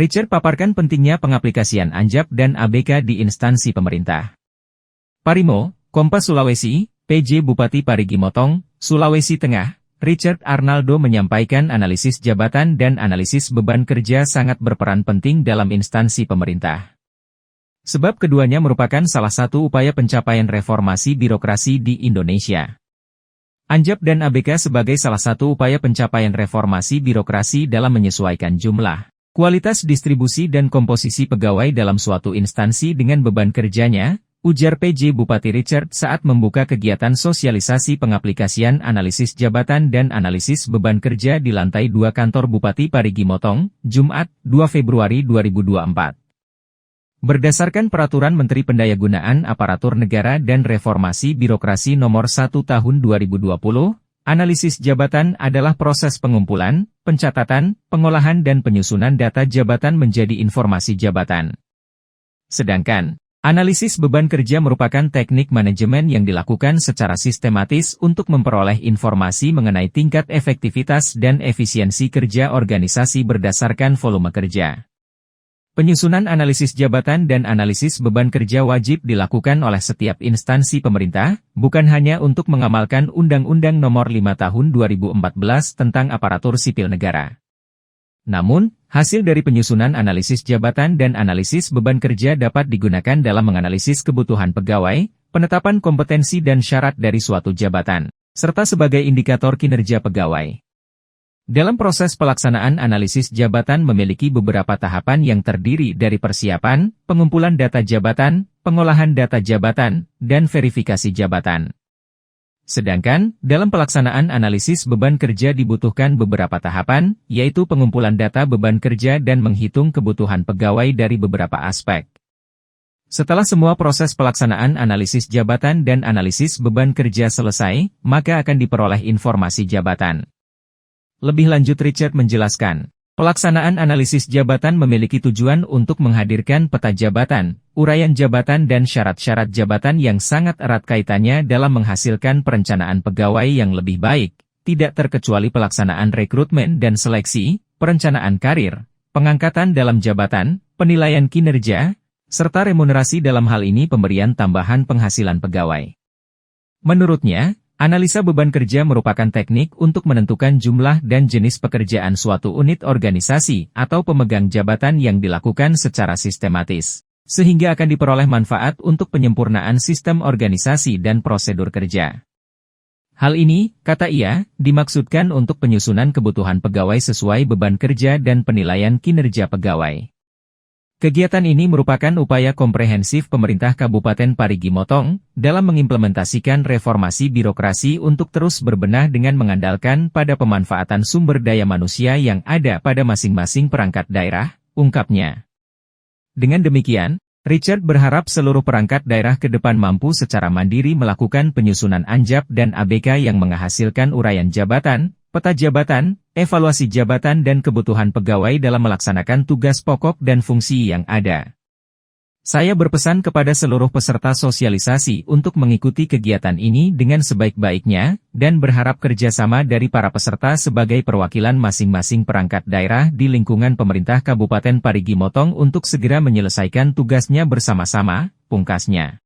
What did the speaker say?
Richard paparkan pentingnya pengaplikasian Anjap dan ABK di instansi pemerintah. Parimo, Kompas Sulawesi, PJ Bupati Parigi Motong, Sulawesi Tengah, Richard Arnaldo menyampaikan analisis jabatan dan analisis beban kerja sangat berperan penting dalam instansi pemerintah. Sebab keduanya merupakan salah satu upaya pencapaian reformasi birokrasi di Indonesia. Anjap dan ABK sebagai salah satu upaya pencapaian reformasi birokrasi dalam menyesuaikan jumlah, kualitas distribusi dan komposisi pegawai dalam suatu instansi dengan beban kerjanya, ujar PJ Bupati Richard saat membuka kegiatan sosialisasi pengaplikasian analisis jabatan dan analisis beban kerja di lantai 2 kantor Bupati Parigi Motong, Jumat, 2 Februari 2024. Berdasarkan Peraturan Menteri Pendayagunaan Aparatur Negara dan Reformasi Birokrasi Nomor 1 Tahun 2020, analisis jabatan adalah proses pengumpulan, pencatatan, pengolahan dan penyusunan data jabatan menjadi informasi jabatan. Sedangkan, analisis beban kerja merupakan teknik manajemen yang dilakukan secara sistematis untuk memperoleh informasi mengenai tingkat efektivitas dan efisiensi kerja organisasi berdasarkan volume kerja. Penyusunan analisis jabatan dan analisis beban kerja wajib dilakukan oleh setiap instansi pemerintah, bukan hanya untuk mengamalkan Undang-Undang Nomor 5 Tahun 2014 tentang Aparatur Sipil Negara. Namun, hasil dari penyusunan analisis jabatan dan analisis beban kerja dapat digunakan dalam menganalisis kebutuhan pegawai, penetapan kompetensi dan syarat dari suatu jabatan, serta sebagai indikator kinerja pegawai. Dalam proses pelaksanaan analisis jabatan memiliki beberapa tahapan yang terdiri dari persiapan, pengumpulan data jabatan, pengolahan data jabatan, dan verifikasi jabatan. Sedangkan, dalam pelaksanaan analisis beban kerja dibutuhkan beberapa tahapan, yaitu pengumpulan data beban kerja dan menghitung kebutuhan pegawai dari beberapa aspek. Setelah semua proses pelaksanaan analisis jabatan dan analisis beban kerja selesai, maka akan diperoleh informasi jabatan. Lebih lanjut Richard menjelaskan, pelaksanaan analisis jabatan memiliki tujuan untuk menghadirkan peta jabatan, uraian jabatan dan syarat-syarat jabatan yang sangat erat kaitannya dalam menghasilkan perencanaan pegawai yang lebih baik, tidak terkecuali pelaksanaan rekrutmen dan seleksi, perencanaan karir, pengangkatan dalam jabatan, penilaian kinerja, serta remunerasi dalam hal ini pemberian tambahan penghasilan pegawai. Menurutnya, analisa beban kerja merupakan teknik untuk menentukan jumlah dan jenis pekerjaan suatu unit organisasi atau pemegang jabatan yang dilakukan secara sistematis, sehingga akan diperoleh manfaat untuk penyempurnaan sistem organisasi dan prosedur kerja. Hal ini, kata ia, dimaksudkan untuk penyusunan kebutuhan pegawai sesuai beban kerja dan penilaian kinerja pegawai. Kegiatan ini merupakan upaya komprehensif pemerintah Kabupaten Parigi Motong dalam mengimplementasikan reformasi birokrasi untuk terus berbenah dengan mengandalkan pada pemanfaatan sumber daya manusia yang ada pada masing-masing perangkat daerah, ungkapnya. Dengan demikian, Richard berharap seluruh perangkat daerah ke depan mampu secara mandiri melakukan penyusunan Anjap dan ABK yang menghasilkan uraian jabatan, peta jabatan, evaluasi jabatan dan kebutuhan pegawai dalam melaksanakan tugas pokok dan fungsi yang ada. Saya berpesan kepada seluruh peserta sosialisasi untuk mengikuti kegiatan ini dengan sebaik-baiknya, dan berharap kerjasama dari para peserta sebagai perwakilan masing-masing perangkat daerah di lingkungan pemerintah Kabupaten Parigi Motong untuk segera menyelesaikan tugasnya bersama-sama, pungkasnya.